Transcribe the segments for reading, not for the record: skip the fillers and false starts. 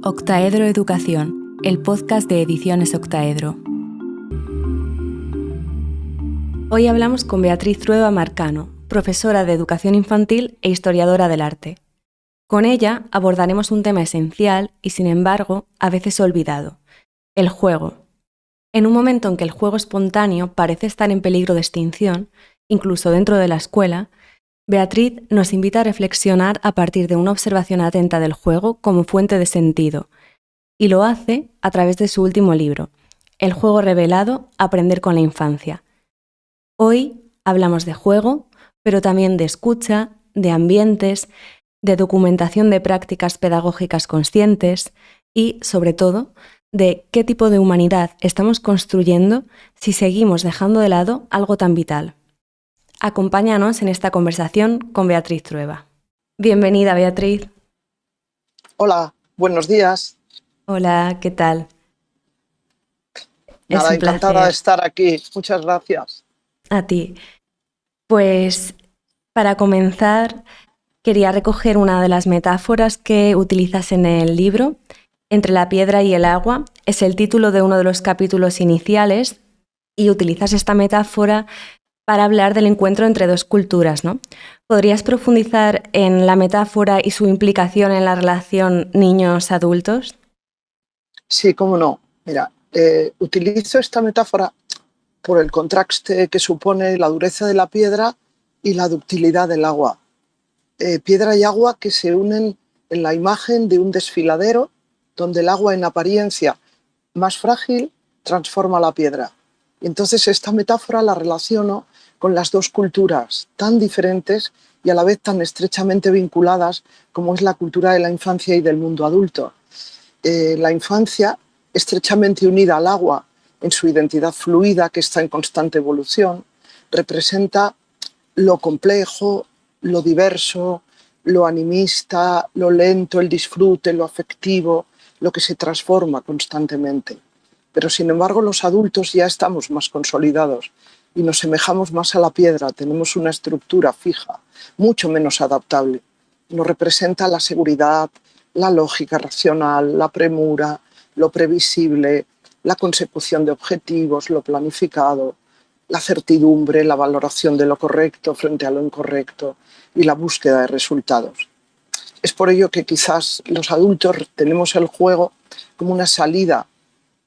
Octaedro Educación, el podcast de Ediciones Octaedro. Hoy hablamos con Beatriz Trueba Marcano, profesora de Educación Infantil e historiadora del arte. Con ella abordaremos un tema esencial y, sin embargo, a veces olvidado: el juego. En un momento en que el juego espontáneo parece estar en peligro de extinción, incluso dentro de la escuela, Beatriz nos invita a reflexionar a partir de una observación atenta del juego como fuente de sentido, y lo hace a través de su último libro, El juego revelado, aprender con la infancia. Hoy hablamos de juego, pero también de escucha, de ambientes, de documentación de prácticas pedagógicas conscientes y, sobre todo, de qué tipo de humanidad estamos construyendo si seguimos dejando de lado algo tan vital. Acompáñanos en esta conversación con Beatriz Trueba. Bienvenida, Beatriz. Hola, buenos días. Hola, ¿qué tal? Nada, Es un encantada placer. de estar aquí. Muchas gracias. A ti. Pues, para comenzar, quería recoger una de las metáforas que utilizas en el libro. Entre la piedra y el agua es el título de uno de los capítulos iniciales y utilizas esta metáfora para hablar del encuentro entre dos culturas, ¿no? ¿Podrías profundizar en la metáfora y su implicación en la relación niños-adultos? Sí, cómo no. Mira, utilizo esta metáfora por el contraste que supone la dureza de la piedra y la ductilidad del agua. Piedra y agua que se unen en la imagen de un desfiladero donde el agua, en apariencia más frágil, transforma la piedra. Y entonces esta metáfora la relaciono con las dos culturas tan diferentes y a la vez tan estrechamente vinculadas como es la cultura de la infancia y del mundo adulto. La infancia, estrechamente unida al agua en su identidad fluida que está en constante evolución, representa lo complejo, lo diverso, lo animista, lo lento, el disfrute, lo afectivo, lo que se transforma constantemente. Pero sin embargo los adultos ya estamos más consolidados y nos semejamos más a la piedra, tenemos una estructura fija, mucho menos adaptable. Nos representa la seguridad, la lógica racional, la premura, lo previsible, la consecución de objetivos, lo planificado, la certidumbre, la valoración de lo correcto frente a lo incorrecto y la búsqueda de resultados. Es por ello que quizás los adultos tenemos el juego como una salida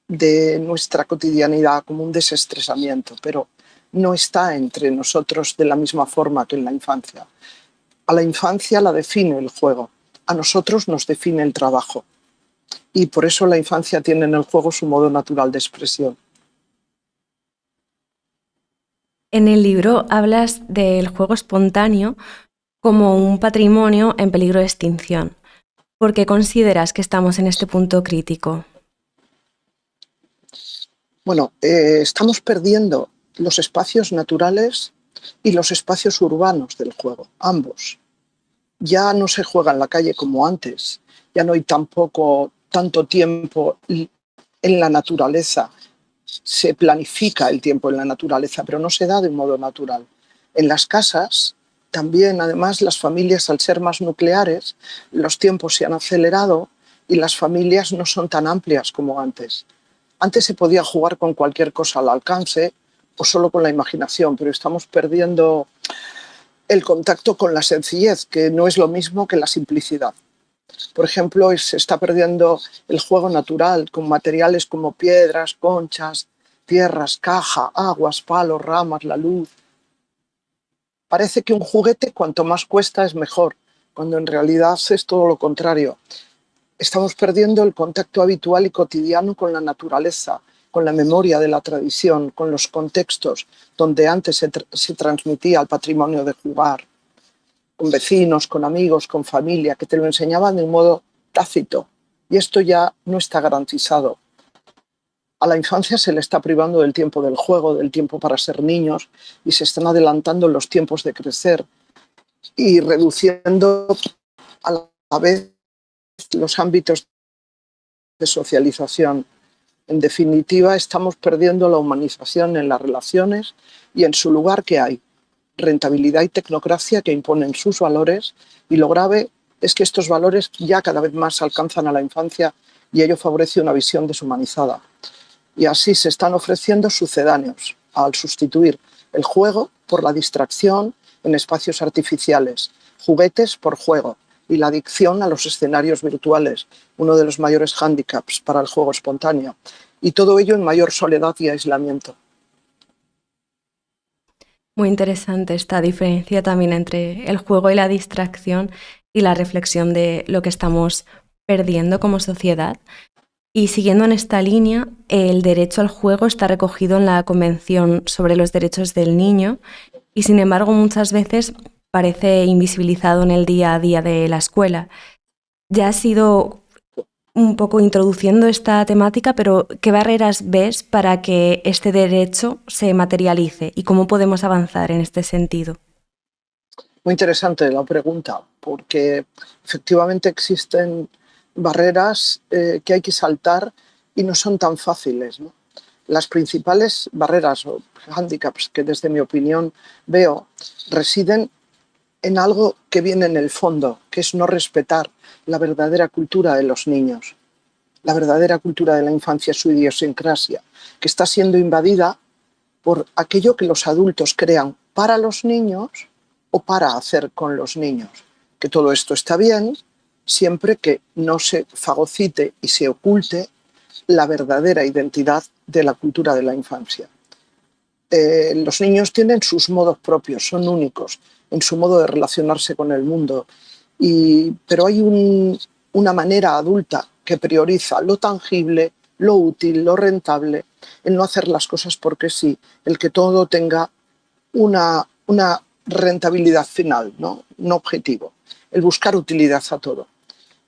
de nuestra cotidianidad, como un desestresamiento, pero no está entre nosotros de la misma forma que en la infancia. A la infancia la define el juego, a nosotros nos define el trabajo. Y por eso la infancia tiene en el juego su modo natural de expresión. En el libro hablas del juego espontáneo como un patrimonio en peligro de extinción. ¿Por qué consideras que estamos en este punto crítico? Bueno, estamos perdiendo los espacios naturales y los espacios urbanos del juego, ambos. Ya no se juega en la calle como antes, ya no hay tampoco tanto tiempo en la naturaleza. Se planifica el tiempo en la naturaleza, pero no se da de un modo natural. En las casas, también, además, las familias, al ser más nucleares, los tiempos se han acelerado y las familias no son tan amplias como antes. Antes se podía jugar con cualquier cosa al alcance o solo con la imaginación, pero estamos perdiendo el contacto con la sencillez, que no es lo mismo que la simplicidad. Por ejemplo, se está perdiendo el juego natural con materiales como piedras, conchas, tierras, caja, aguas, palos, ramas, la luz. Parece que un juguete cuanto más cuesta es mejor, cuando en realidad es todo lo contrario. Estamos perdiendo el contacto habitual y cotidiano con la naturaleza, con la memoria de la tradición, con los contextos donde antes se transmitía el patrimonio de jugar, con vecinos, con amigos, con familia, que te lo enseñaban de un modo tácito. Y esto ya no está garantizado. A la infancia se le está privando del tiempo del juego, del tiempo para ser niños, y se están adelantando los tiempos de crecer y reduciendo a la vez los ámbitos de socialización. En definitiva, estamos perdiendo la humanización en las relaciones y en su lugar, ¿qué hay? Rentabilidad y tecnocracia que imponen sus valores, y lo grave es que estos valores ya cada vez más alcanzan a la infancia y ello favorece una visión deshumanizada. Y así se están ofreciendo sucedáneos al sustituir el juego por la distracción en espacios artificiales, juguetes por juego y la adicción a los escenarios virtuales, uno de los mayores hándicaps para el juego espontáneo. Y todo ello en mayor soledad y aislamiento. Muy interesante esta diferencia también entre el juego y la distracción y la reflexión de lo que estamos perdiendo como sociedad. Y siguiendo en esta línea, el derecho al juego está recogido en la Convención sobre los Derechos del Niño y, sin embargo, muchas veces parece invisibilizado en el día a día de la escuela. Ya has ido un poco introduciendo esta temática, pero ¿qué barreras ves para que este derecho se materialice y cómo podemos avanzar en este sentido? Muy interesante la pregunta, porque efectivamente existen barreras que hay que saltar y no son tan fáciles, ¿no? Las principales barreras o hándicaps que desde mi opinión veo residen en algo que viene en el fondo, que es no respetar la verdadera cultura de los niños, la verdadera cultura de la infancia, su idiosincrasia, que está siendo invadida por aquello que los adultos crean para los niños o para hacer con los niños. Que todo esto está bien siempre que no se fagocite y se oculte la verdadera identidad de la cultura de la infancia. Los niños tienen sus modos propios, son únicos en su modo de relacionarse con el mundo, pero hay una manera adulta que prioriza lo tangible, lo útil, lo rentable, el no hacer las cosas porque sí, el que todo tenga una rentabilidad final, ¿no? Un objetivo, el buscar utilidad a todo.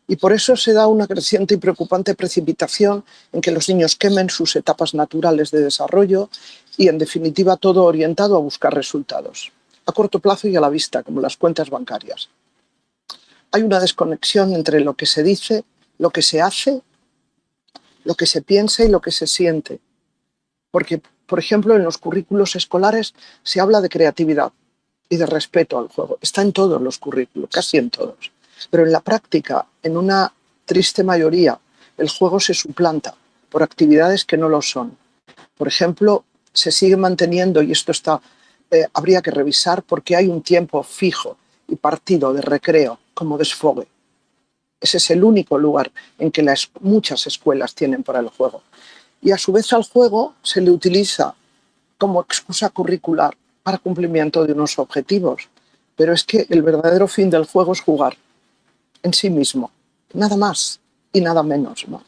Y por eso se da una creciente y preocupante precipitación en que los niños quemen sus etapas naturales de desarrollo y, en definitiva, todo orientado a buscar resultados, a corto plazo y a la vista, como las cuentas bancarias. Hay una desconexión entre lo que se dice, lo que se hace, lo que se piensa y lo que se siente. Porque, por ejemplo, en los currículos escolares se habla de creatividad y de respeto al juego. Está en todos los currículos, casi en todos. Pero en la práctica, en una triste mayoría, el juego se suplanta por actividades que no lo son. Por ejemplo, se sigue manteniendo, y esto habría que revisar, porque hay un tiempo fijo y partido de recreo como desfogue. Ese es el único lugar en que muchas escuelas tienen para el juego. Y a su vez al juego se le utiliza como excusa curricular para cumplimiento de unos objetivos. Pero es que el verdadero fin del juego es jugar en sí mismo, nada más y nada menos, ¿no?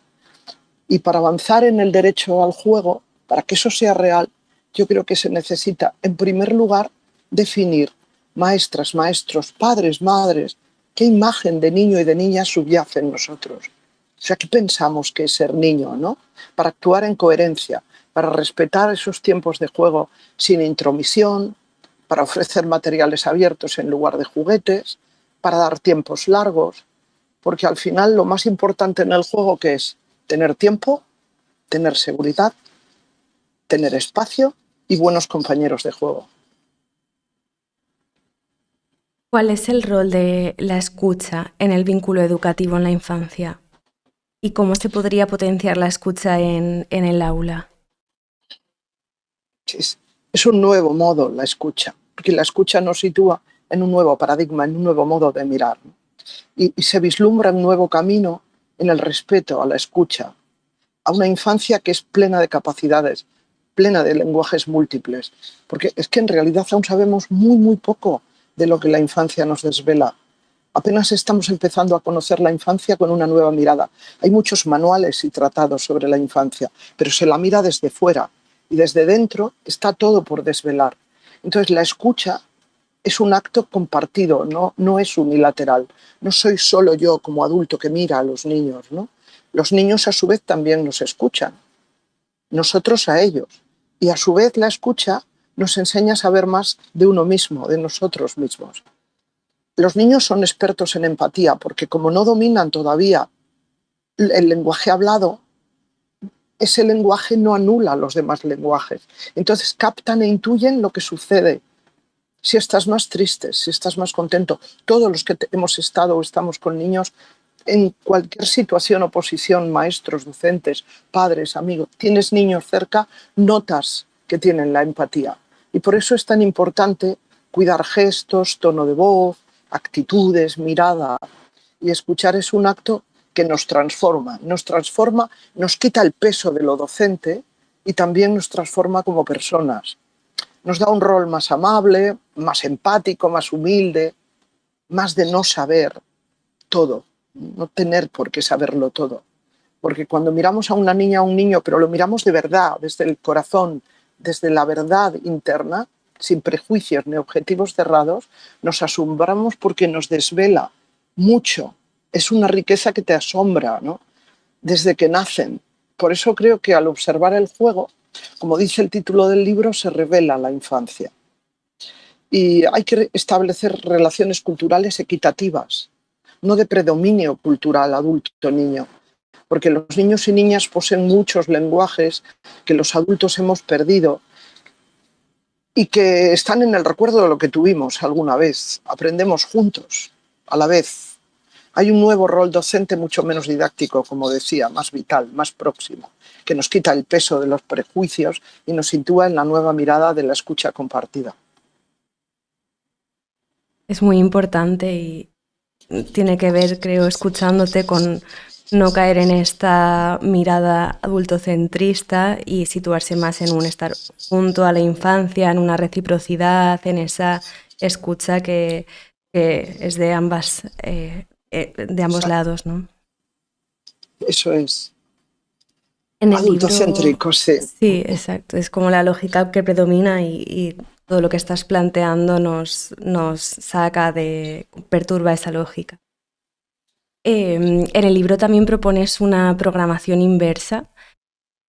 Y para avanzar en el derecho al juego, para que eso sea real, yo creo que se necesita, en primer lugar, definir, maestras, maestros, padres, madres, qué imagen de niño y de niña subyace en nosotros. O sea, ¿qué pensamos que es ser niño, ¿no? Para actuar en coherencia, para respetar esos tiempos de juego sin intromisión, para ofrecer materiales abiertos en lugar de juguetes, para dar tiempos largos, porque al final lo más importante en el juego que es tener tiempo, tener seguridad, tener espacio y buenos compañeros de juego. ¿Cuál es el rol de la escucha en el vínculo educativo en la infancia? ¿Y cómo se podría potenciar la escucha en el aula? Es un nuevo modo la escucha, porque la escucha nos sitúa en un nuevo paradigma, en un nuevo modo de mirar. Y se vislumbra un nuevo camino en el respeto a la escucha, a una infancia que es plena de capacidades, plena de lenguajes múltiples, porque es que en realidad aún sabemos muy, muy poco de lo que la infancia nos desvela. Apenas estamos empezando a conocer la infancia con una nueva mirada. Hay muchos manuales y tratados sobre la infancia, pero se la mira desde fuera y desde dentro está todo por desvelar. Entonces la escucha es un acto compartido, no es unilateral. No soy solo yo como adulto que mira a los niños, ¿no? Los niños a su vez también nos escuchan, nosotros a ellos. Y a su vez la escucha nos enseña a saber más de uno mismo, de nosotros mismos. Los niños son expertos en empatía porque como no dominan todavía el lenguaje hablado, ese lenguaje no anula los demás lenguajes. Entonces captan e intuyen lo que sucede si estás más triste, si estás más contento. Todos los que hemos estado o estamos con niños en cualquier situación o posición, maestros, docentes, padres, amigos, tienes niños cerca, notas que tienen la empatía. Y por eso es tan importante cuidar gestos, tono de voz, actitudes, mirada. Y escuchar es un acto que nos transforma, nos quita el peso de lo docente y también nos transforma como personas. Nos da un rol más amable, más empático, más humilde, más de no saber todo, no tener por qué saberlo todo. Porque cuando miramos a una niña o un niño, pero lo miramos de verdad, desde el corazón, desde la verdad interna, sin prejuicios ni objetivos cerrados, nos asombramos porque nos desvela mucho. Es una riqueza que te asombra, ¿no? Desde que nacen. Por eso creo que al observar el juego, como dice el título del libro, se revela la infancia. Y hay que establecer relaciones culturales equitativas, no de predominio cultural adulto-niño, porque los niños y niñas poseen muchos lenguajes que los adultos hemos perdido y que están en el recuerdo de lo que tuvimos alguna vez. Aprendemos juntos, a la vez. Hay un nuevo rol docente mucho menos didáctico, como decía, más vital, más próximo, que nos quita el peso de los prejuicios y nos sitúa en la nueva mirada de la escucha compartida. Es muy importante y tiene que ver, creo, escuchándote con no caer en esta mirada adultocentrista y situarse más en un estar junto a la infancia, en una reciprocidad, en esa escucha que es de ambos Exacto. lados, ¿no? Eso es. En el libro, Adultocéntrico, sí. sí, exacto. Es como la lógica que predomina y todo lo que estás planteando nos saca perturba esa lógica. En el libro también propones una programación inversa.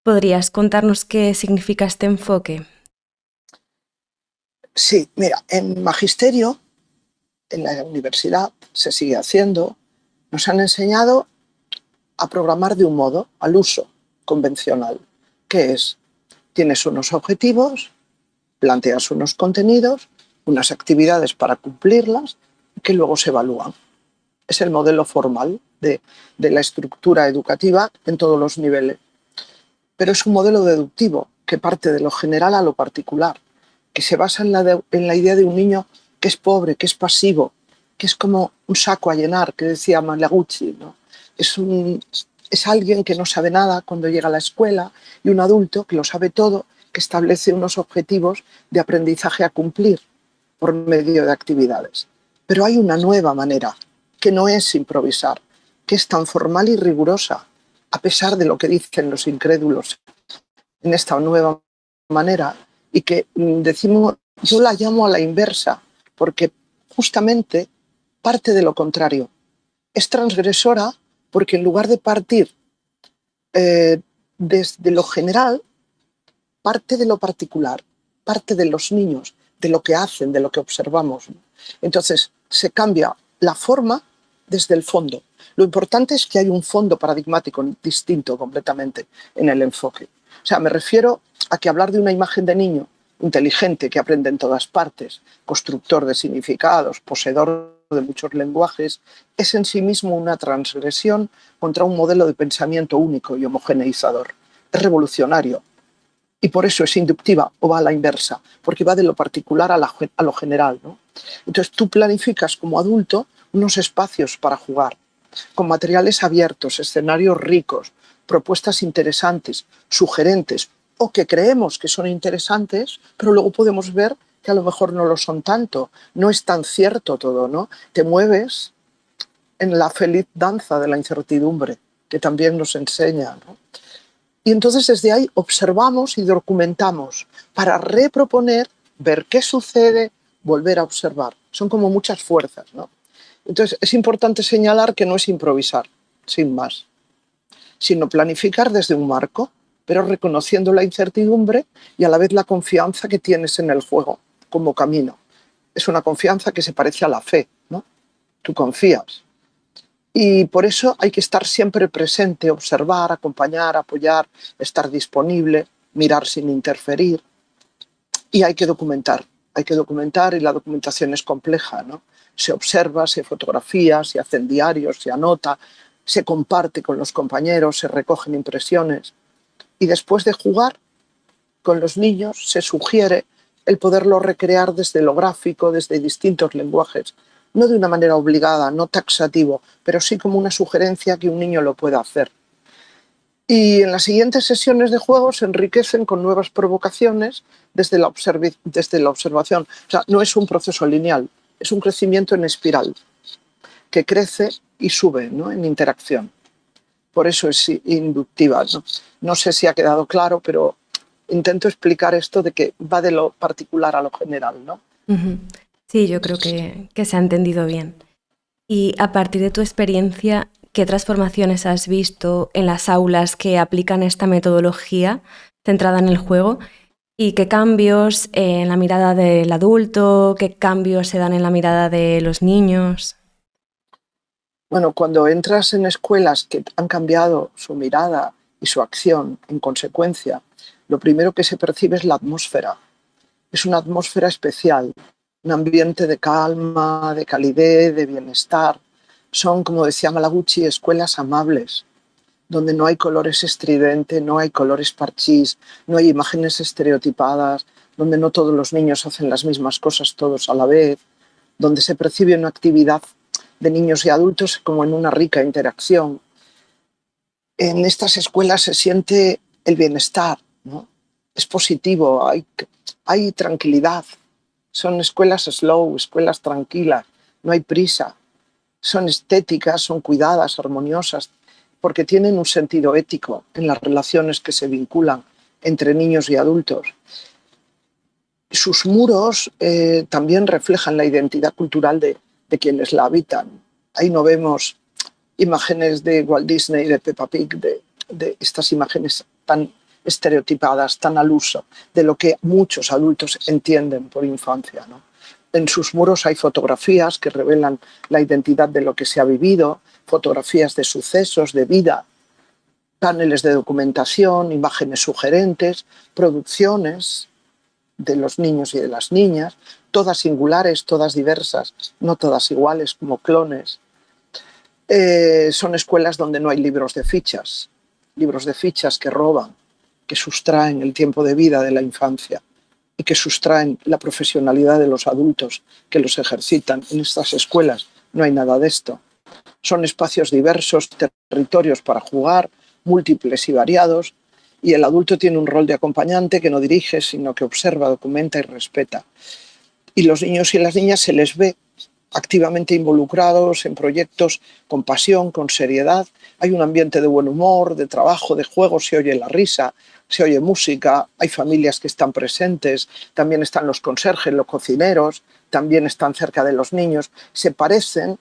¿Podrías contarnos qué significa este enfoque? Sí, mira, en magisterio, en la universidad, se sigue haciendo, nos han enseñado a programar de un modo, al uso convencional, que es, tienes unos objetivos, planteas unos contenidos, unas actividades para cumplirlas, que luego se evalúan. Es el modelo formal de la estructura educativa en todos los niveles. Pero es un modelo deductivo que parte de lo general a lo particular, que se basa en la idea de un niño que es pobre, que es pasivo, que es como un saco a llenar, que decía Malaguchi, ¿no? Es alguien que no sabe nada cuando llega a la escuela y un adulto que lo sabe todo, que establece unos objetivos de aprendizaje a cumplir por medio de actividades. Pero hay una nueva manera, que no es improvisar, que es tan formal y rigurosa, a pesar de lo que dicen los incrédulos en esta nueva manera, y que decimos, yo la llamo a la inversa, porque justamente parte de lo contrario. Es transgresora porque en lugar de partir desde lo general, parte de lo particular, parte de los niños, de lo que hacen, de lo que observamos. Entonces, se cambia la forma desde el fondo. Lo importante es que hay un fondo paradigmático distinto completamente en el enfoque. O sea, me refiero a que hablar de una imagen de niño inteligente que aprende en todas partes, constructor de significados, poseedor de muchos lenguajes, es en sí mismo una transgresión contra un modelo de pensamiento único y homogeneizador. Es revolucionario. Y por eso es inductiva o va a la inversa, porque va de lo particular a lo general, ¿no? Entonces tú planificas como adulto unos espacios para jugar, con materiales abiertos, escenarios ricos, propuestas interesantes, sugerentes, o que creemos que son interesantes, pero luego podemos ver que a lo mejor no lo son tanto, no es tan cierto todo, ¿no? Te mueves en la feliz danza de la incertidumbre, que también nos enseña, ¿no? Y entonces desde ahí observamos y documentamos para reproponer, ver qué sucede, volver a observar. Son como muchas fuerzas, ¿no? Entonces es importante señalar que no es improvisar, sin más, sino planificar desde un marco, pero reconociendo la incertidumbre y a la vez la confianza que tienes en el juego como camino. Es una confianza que se parece a la fe, ¿no? Tú confías. Y por eso hay que estar siempre presente, observar, acompañar, apoyar, estar disponible, mirar sin interferir. Y hay que documentar. hay que documentar y la documentación es compleja, ¿no? Se observa, se fotografía, se hacen diarios, se anota, se comparte con los compañeros, se recogen impresiones. Y después de jugar con los niños se sugiere el poderlo recrear desde lo gráfico, desde distintos lenguajes, no de una manera obligada, no taxativo, pero sí como una sugerencia que un niño lo pueda hacer. Y en las siguientes sesiones de juego se enriquecen con nuevas provocaciones desde la observación. O sea, no es un proceso lineal, es un crecimiento en espiral que crece y sube, ¿no?, en interacción. Por eso es inductiva, ¿no? No sé si ha quedado claro, pero intento explicar esto de que va de lo particular a lo general, ¿no? Sí, yo creo que se ha entendido bien. Y a partir de tu experiencia, ¿qué transformaciones has visto en las aulas que aplican esta metodología centrada en el juego? ¿Y qué cambios en la mirada del adulto? ¿Qué cambios se dan en la mirada de los niños? Bueno, cuando entras en escuelas que han cambiado su mirada y su acción en consecuencia, lo primero que se percibe es la atmósfera. Es una atmósfera especial, un ambiente de calma, de calidez, de bienestar. Son, como decía Malaguchi, escuelas amables, donde no hay colores estridentes, no hay colores parchís, no hay imágenes estereotipadas, donde no todos los niños hacen las mismas cosas todos a la vez, donde se percibe una actividad de niños y adultos como en una rica interacción. En estas escuelas se siente el bienestar, ¿no? Es positivo, hay tranquilidad. Son escuelas slow, escuelas tranquilas, no hay prisa. Son estéticas, son cuidadas, armoniosas, porque tienen un sentido ético en las relaciones que se vinculan entre niños y adultos. Sus muros también reflejan la identidad cultural de quienes la habitan. Ahí no vemos imágenes de Walt Disney, de Peppa Pig, de estas imágenes tan estereotipadas, tan al uso de lo que muchos adultos entienden por infancia, ¿no? En sus muros hay fotografías que revelan la identidad de lo que se ha vivido, fotografías de sucesos, de vida, paneles de documentación, imágenes sugerentes, producciones de los niños y de las niñas, todas singulares, todas diversas, no todas iguales, como clones. Son escuelas donde no hay libros de fichas que roban, que sustraen el tiempo de vida de la infancia y que sustraen la profesionalidad de los adultos que los ejercitan. En estas escuelas no hay nada de esto. Son espacios diversos, territorios para jugar, múltiples y variados, y el adulto tiene un rol de acompañante que no dirige, sino que observa, documenta y respeta. Y los niños y las niñas se les ve activamente involucrados en proyectos con pasión, con seriedad. Hay un ambiente de buen humor, de trabajo, de juego, se oye la risa, se oye música, hay familias que están presentes, también están los conserjes, los cocineros, también están cerca de los niños. Se parecen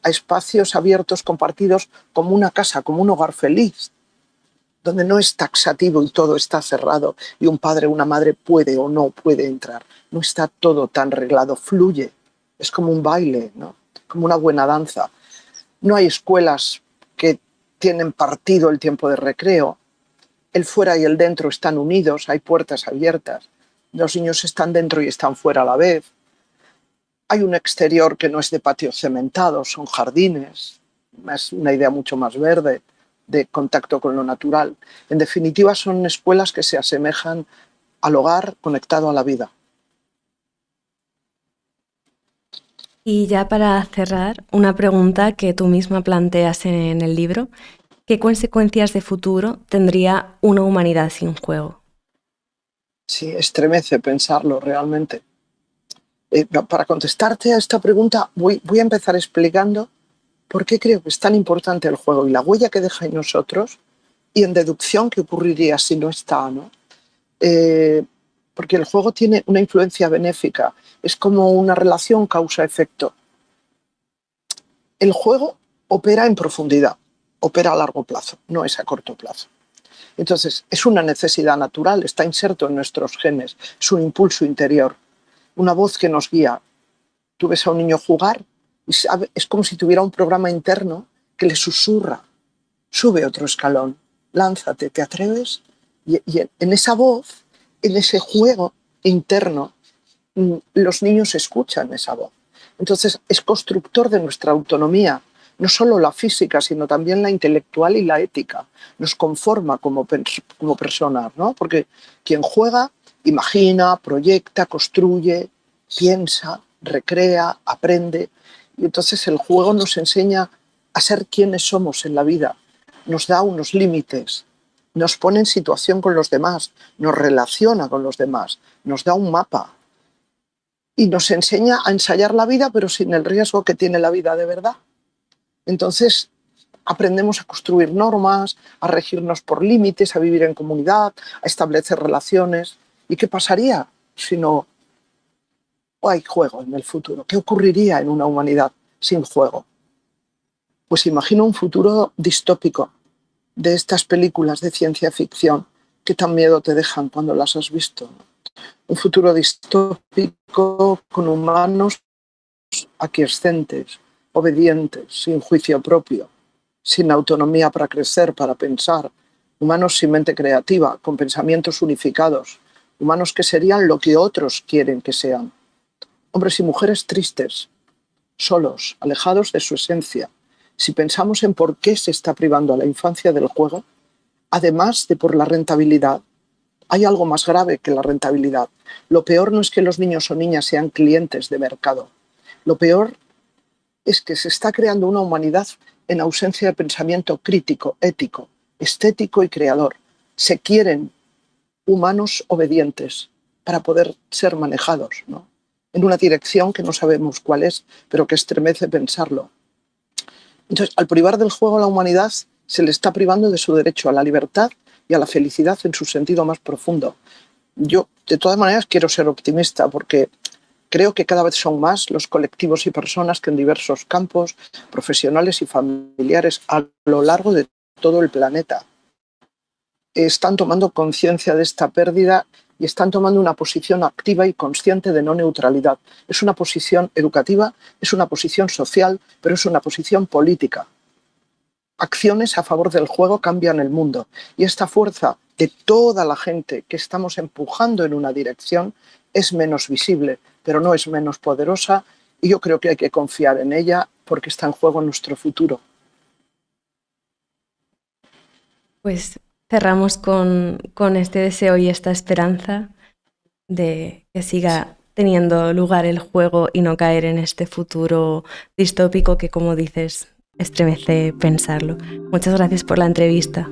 a espacios abiertos, compartidos, como una casa, como un hogar feliz, donde no es taxativo y todo está cerrado y un padre o una madre puede o no puede entrar. No está todo tan reglado, fluye. Es como un baile, ¿no? Como una buena danza. No hay escuelas que tienen partido el tiempo de recreo. El fuera y el dentro están unidos, hay puertas abiertas. Los niños están dentro y están fuera a la vez. Hay un exterior que no es de patio cementado, son jardines. Es una idea mucho más verde, de contacto con lo natural. En definitiva, son escuelas que se asemejan al hogar conectado a la vida. Y ya para cerrar, una pregunta que tú misma planteas en el libro. ¿Qué consecuencias de futuro tendría una humanidad sin juego? Sí, estremece pensarlo realmente. Para contestarte a esta pregunta voy a empezar explicando por qué creo que es tan importante el juego y la huella que deja en nosotros, y en deducción qué ocurriría si no está, ¿no? Porque el juego tiene una influencia benéfica, es como una relación causa-efecto. El juego opera en profundidad, opera a largo plazo, no es a corto plazo. Entonces, es una necesidad natural, está inserto en nuestros genes, es un impulso interior, una voz que nos guía. Tú ves a un niño jugar y es como si tuviera un programa interno que le susurra: sube otro escalón, lánzate, ¿te atreves? Y en esa voz, en ese juego interno, los niños escuchan esa voz. Entonces es constructor de nuestra autonomía, no solo la física, sino también la intelectual y la ética. Nos conforma como personas, ¿no? Porque quien juega imagina, proyecta, construye, piensa, recrea, aprende. Y entonces el juego nos enseña a ser quienes somos en la vida, nos da unos límites, nos pone en situación con los demás, nos relaciona con los demás, nos da un mapa y nos enseña a ensayar la vida, pero sin el riesgo que tiene la vida de verdad. Entonces aprendemos a construir normas, a regirnos por límites, a vivir en comunidad, a establecer relaciones. ¿Y qué pasaría si no hay juego en el futuro? ¿Qué ocurriría en una humanidad sin juego? Pues imagino un futuro distópico de estas películas de ciencia ficción que tan miedo te dejan cuando las has visto. Un futuro distópico con humanos aquiescentes, obedientes, sin juicio propio, sin autonomía para crecer, para pensar, humanos sin mente creativa, con pensamientos unificados, humanos que serían lo que otros quieren que sean. Hombres y mujeres tristes, solos, alejados de su esencia. Si pensamos en por qué se está privando a la infancia del juego, además de por la rentabilidad, hay algo más grave que la rentabilidad. Lo peor no es que los niños o niñas sean clientes de mercado. Lo peor es que se está creando una humanidad en ausencia de pensamiento crítico, ético, estético y creador. Se quieren humanos obedientes para poder ser manejados, ¿no? En una dirección que no sabemos cuál es, pero que estremece pensarlo. Entonces, al privar del juego a la humanidad, se le está privando de su derecho a la libertad y a la felicidad en su sentido más profundo. Yo, de todas maneras, quiero ser optimista porque creo que cada vez son más los colectivos y personas que en diversos campos, profesionales y familiares, a lo largo de todo el planeta, están tomando conciencia de esta pérdida y están tomando una posición activa y consciente de no neutralidad. Es una posición educativa, es una posición social, pero es una posición política. Acciones a favor del juego cambian el mundo y esta fuerza de toda la gente que estamos empujando en una dirección es menos visible, pero no es menos poderosa y yo creo que hay que confiar en ella porque está en juego nuestro futuro. Pues cerramos con este deseo y esta esperanza de que siga teniendo lugar el juego y no caer en este futuro distópico que, como dices, estremece pensarlo. Muchas gracias por la entrevista.